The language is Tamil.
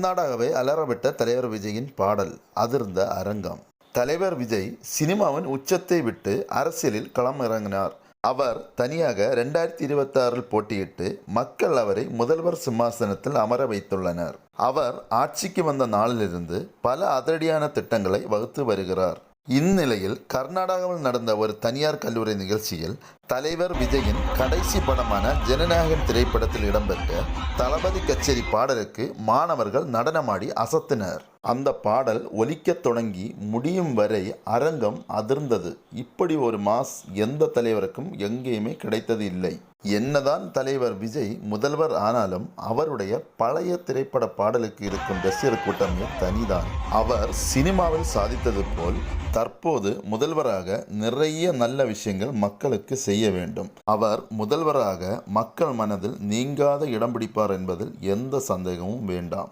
கர்நாடகாவை அலறவிட்ட தலைவர் விஜயின் பாடல் அதிர்ந்த அரங்கம். தலைவர் விஜய் சினிமாவின் உச்சத்தை விட்டு அரசியலில் களமிறங்கினார். அவர் தனியாக 2026 போட்டியிட்டு மக்கள் அவரை முதல்வர் சிம்மாசனத்தில் அமர வைத்துள்ளனர். அவர் ஆட்சிக்கு வந்த நாளிலிருந்து பல அதிரடியான திட்டங்களை வகுத்து வருகிறார். இந்நிலையில் கர்நாடகாவில் நடந்த ஒரு தனியார் கல்லூரி நிகழ்ச்சியில் தலைவர் விஜயின் கடைசி படமான ஜனநாயகன் திரைப்படத்தில் இடம்பெற்ற தளபதி கச்சேரி பாடலுக்கு மாணவர்கள் நடனமாடி அசத்தினர். அந்த பாடல் ஒலிக்க தொடங்கி முடியும் வரை அரங்கம் அதிர்ந்தது. இப்படி ஒரு மாஸ் எந்த தலைவருக்கும் எங்கேயுமே கிடைத்தது இல்லை. என்னதான் தலைவர் விஜய் முதல்வர் ஆனாலும் அவருடைய பழைய திரைப்பட பாடலுக்கு இருக்கும் ரசிகர் கூட்டமே தனிதான். அவர் சினிமாவில் சாதித்தது போல் தற்போது முதல்வராக நிறைய நல்ல விஷயங்கள் மக்களுக்கு செய்ய வேண்டும். அவர் முதல்வராக மக்கள் மனதில் நீங்காத இடம் பிடிப்பார் என்பதில் எந்த சந்தேகமும் வேண்டாம்.